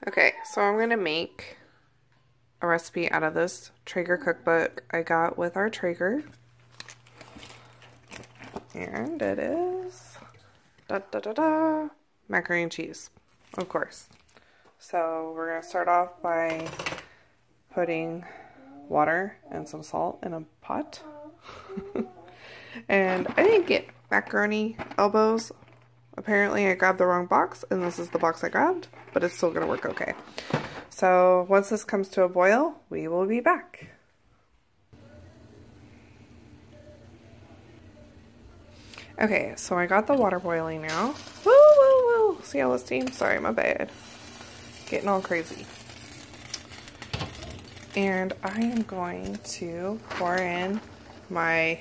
Okay, so I'm going to make a recipe out of this Traeger cookbook I got with our Traeger. And it is macaroni and cheese, of course. So we're going to start off by putting water and some salt in a pot. And I didn't get macaroni elbows. Apparently I grabbed the wrong box, and this is the box I grabbed, but it's still going to work okay. So once this comes to a boil, we will be back. Okay, so I got the water boiling now. Woo, woo, woo. See how this steams? Sorry, my bad. Getting all crazy. And I am going to pour in my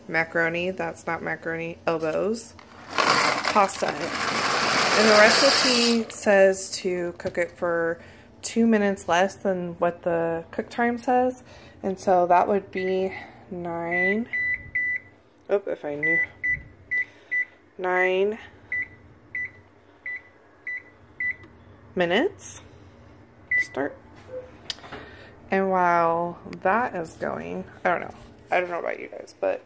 macaroni, that's not macaroni, elbows, pasta. And the recipe says to cook it for 2 minutes less than what the cook time says. And so that would be 9 minutes. Start. And while that is going, I don't know about you guys, but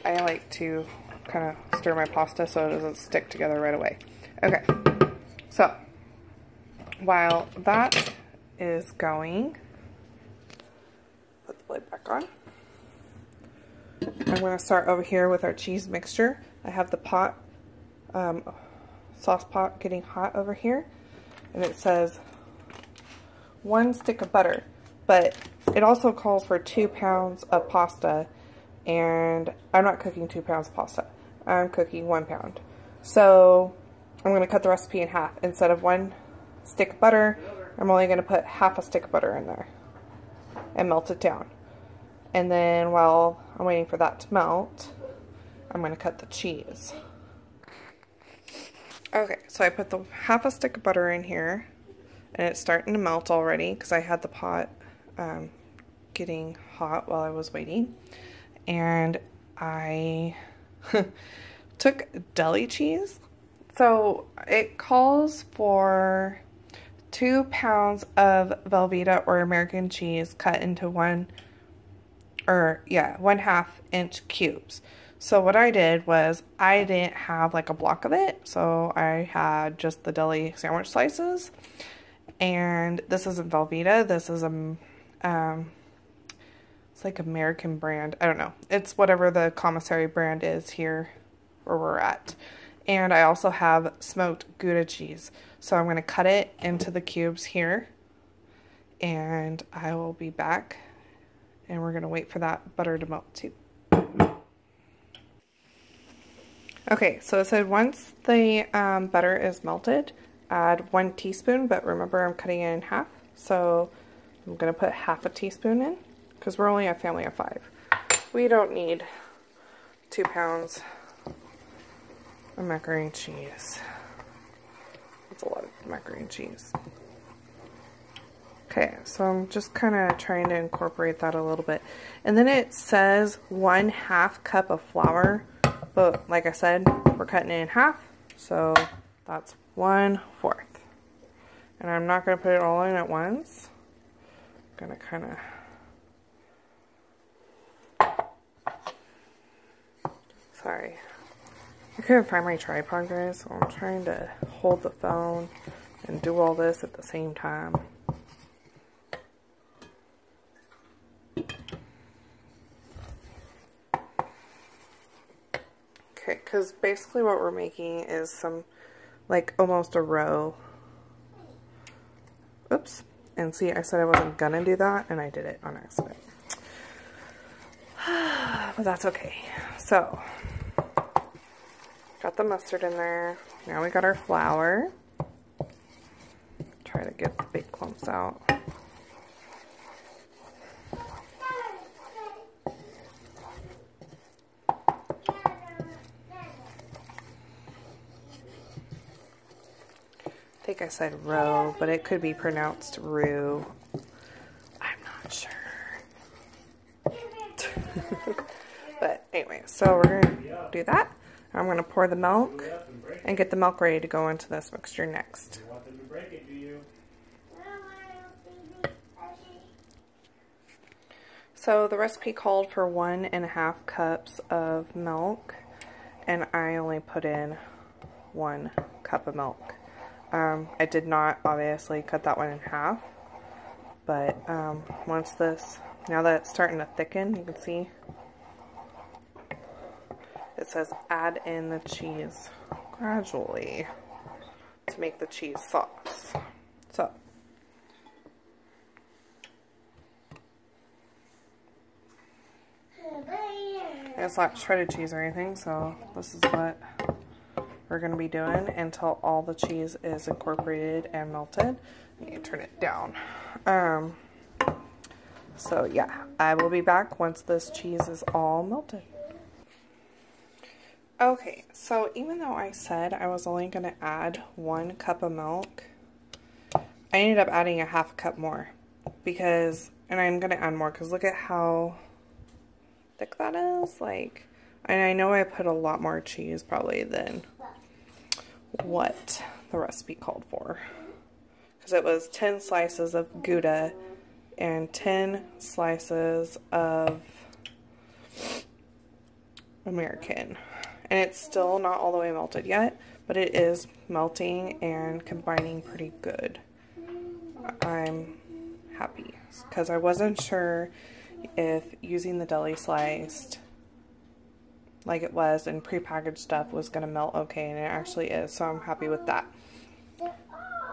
I like to kind of stir my pasta so it doesn't stick together right away. Okay, so while that is going, put the lid back on. I'm going to start over here with our cheese mixture. I have the pot, sauce pot getting hot over here, and it says 1 stick of butter, but it also calls for 2 pounds of pasta, and I'm not cooking 2 pounds of pasta. I'm cooking 1 pound. So I'm going to cut the recipe in half. Instead of 1 stick of butter, I'm only going to put half a stick of butter in there and melt it down. And then while I'm waiting for that to melt, I'm going to cut the cheese. Okay, so I put the half a stick of butter in here, and it's starting to melt already because I had the pot getting hot while I was waiting. And I took deli cheese. So it calls for 2 pounds of Velveeta or American cheese cut into 1/2 inch cubes. So what I did was I didn't have like a block of it, so I had just the deli sandwich slices. And this isn't Velveeta. This is it's like American brand. I don't know. It's whatever the commissary brand is here where we're at. And I also have smoked Gouda cheese. So I'm going to cut it into the cubes here. And I will be back. And we're going to wait for that butter to melt too. Okay, so it said once the butter is melted, add 1 teaspoon. But remember, I'm cutting it in half. So I'm going to put half a teaspoon in, because we're only a family of 5. We don't need 2 pounds of macaroni and cheese. That's a lot of macaroni and cheese. Okay, so I'm just kind of trying to incorporate that a little bit. And then it says 1/2 cup of flour, but like I said, we're cutting it in half, so that's 1/4. And I'm not going to put it all in at once. I'm going to kind of... Sorry. I couldn't find my tripod, guys, so I'm trying to hold the phone and do all this at the same time. Okay, because basically what we're making is some, like, almost a row. Oops. And see, I said I wasn't gonna do that, and I did it on accident. But that's okay. So, got the mustard in there. Now we got our flour. Try to get the big clumps out. I think I said row, but it could be pronounced rue. I'm not sure. But anyway, so we're going to do that. I'm going to pour the milk and get the milk ready to go into this mixture next. You want them to break it, do you? So the recipe called for 1.5 cups of milk, and I only put in 1 cup of milk. I did not obviously cut that one in half, but once this, now that it's starting to thicken, you can see it says add in the cheese gradually to make the cheese sauce. So it's not shredded cheese or anything, so this is what we're going to be doing until all the cheese is incorporated and melted. Let me turn it down. So yeah, I will be back once this cheese is all melted. Okay, so even though I said I was only going to add 1 cup of milk, I ended up adding a 1/2 cup more because, and I'm going to add more because look at how thick that is. Like, and I know I put a lot more cheese probably than what the recipe called for, because it was 10 slices of Gouda and 10 slices of American, and it's still not all the way melted yet, but it is melting and combining pretty good. I'm happy because I wasn't sure if using the deli sliced like it was and prepackaged stuff was going to melt okay, and it actually is, so I'm happy with that.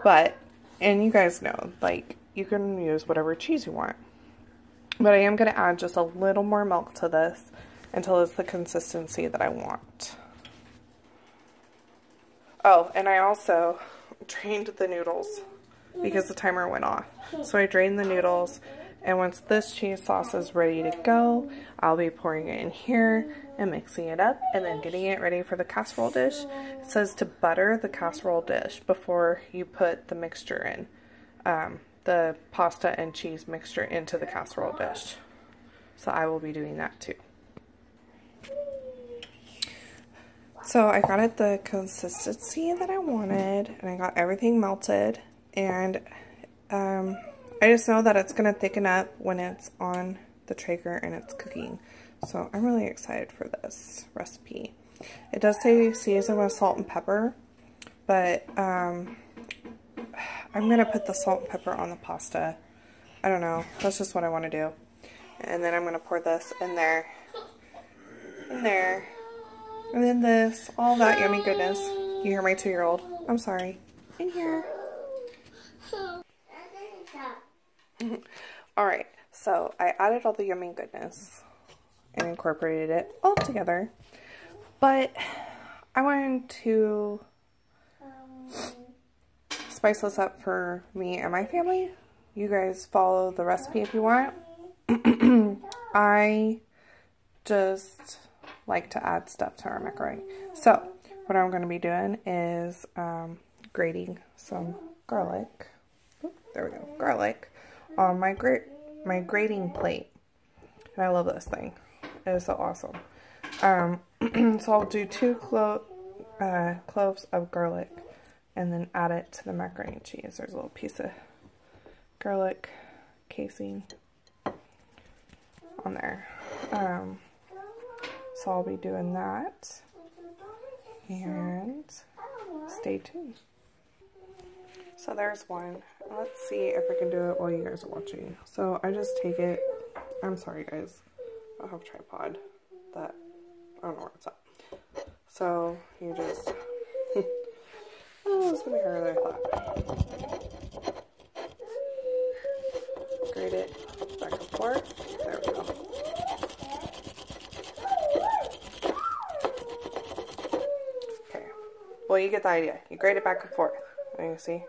But, and you guys know, like, you can use whatever cheese you want, but I am going to add just a little more milk to this until it's the consistency that I want. Oh, and I also drained the noodles because the timer went off, so I drained the noodles. And once this cheese sauce is ready to go, I'll be pouring it in here and mixing it up and then getting it ready for the casserole dish. It says to butter the casserole dish before you put the mixture in, the pasta and cheese mixture into the casserole dish. So I will be doing that too. So I got it the consistency that I wanted, and I got everything melted, and I just know that it's going to thicken up when it's on the Traeger and it's cooking. So I'm really excited for this recipe. It does say season with salt and pepper, but I'm going to put the salt and pepper on the pasta. I don't know. That's just what I want to do. And then I'm going to pour this in there, and then this, all that yummy goodness. You hear my 2-year-old? I'm sorry. In here. Alright, so I added all the yummy goodness and incorporated it all together, but I wanted to spice this up for me and my family. You guys follow the recipe if you want. I just like to add stuff to our macaroni. So what I'm going to be doing is grating some garlic. Oop, there we go, garlic on my grating plate, and I love this thing. It is so awesome. So I'll do 2 cloves of garlic and then add it to the macaroni and cheese. There's a little piece of garlic casing on there. So I'll be doing that, and stay tuned. So there's one. Let's see if I can do it while you guys are watching. So I just take it. I'm sorry guys, I don't have a tripod. That, I don't know where it's at. So you just, oh, it's gonna be harder than I thought. Grate it back and forth. There we go. Okay, well, you get the idea. You grate it back and forth. There you see.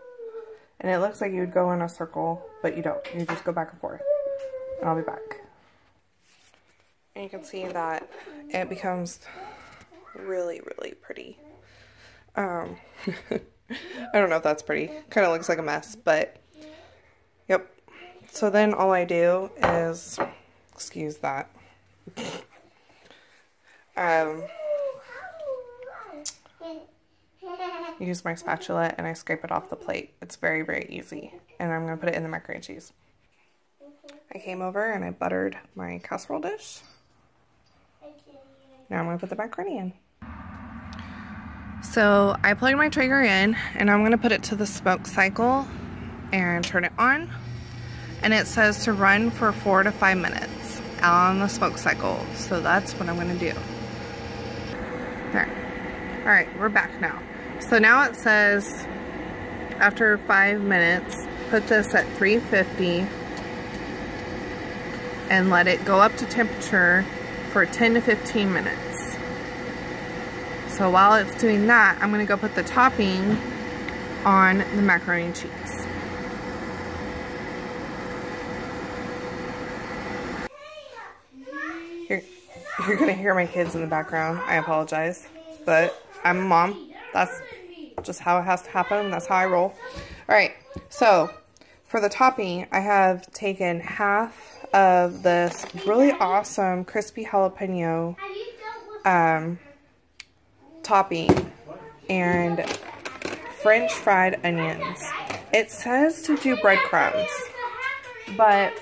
And it looks like you would go in a circle, but you don't. You just go back and forth. And I'll be back. And you can see that it becomes really, really pretty. I don't know if that's pretty. Kind of looks like a mess, but yep. So then all I do is, excuse that. Use my spatula and I scrape it off the plate. It's very, very easy. And I'm going to put it in the macaroni and cheese. I came over and I buttered my casserole dish. Now I'm going to put the macaroni in. So I plugged my Traeger in and I'm going to put it to the smoke cycle and turn it on. And it says to run for 4 to 5 minutes on the smoke cycle. So that's what I'm going to do. There. Alright, we're back now. So now it says after 5 minutes, put this at 350 and let it go up to temperature for 10 to 15 minutes. So while it's doing that, I'm going to go put the topping on the macaroni and cheese. You're going to hear my kids in the background. I apologize, but I'm a mom. That's just how it has to happen. That's how I roll. Alright, so for the topping, I have taken half of this really awesome crispy jalapeno topping and French fried onions. It says to do breadcrumbs, but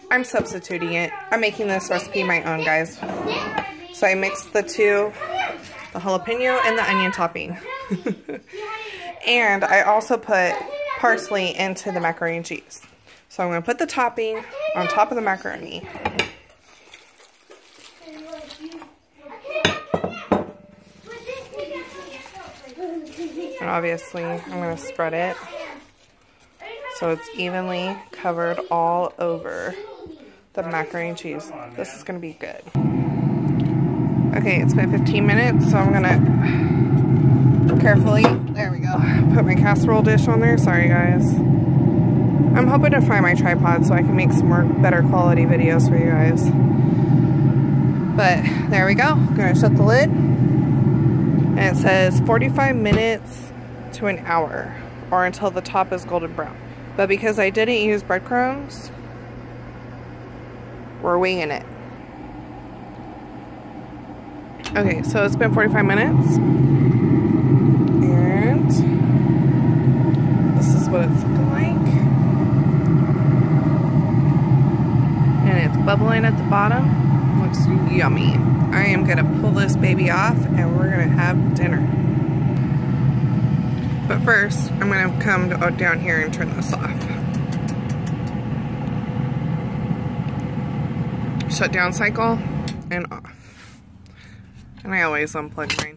I'm substituting it. I'm making this recipe my own, guys. So I mixed the two, the jalapeno and the onion topping. And I also put parsley into the macaroni and cheese. So I'm going to put the topping on top of the macaroni. And obviously I'm going to spread it so it's evenly covered all over the macaroni and cheese. This is going to be good. Okay, it's been 15 minutes, so I'm going to carefully, there we go, put my casserole dish on there. Sorry guys. I'm hoping to find my tripod so I can make some more better quality videos for you guys. But there we go. I'm going to shut the lid. And it says 45 minutes to an hour or until the top is golden brown. But because I didn't use breadcrumbs, we're winging it. Okay, so it's been 45 minutes. And this is what it's looking like. And it's bubbling at the bottom. Looks yummy. I am going to pull this baby off and we're going to have dinner. But first, I'm going to come down here and turn this off. Shut down cycle and off. And I always unplug mine.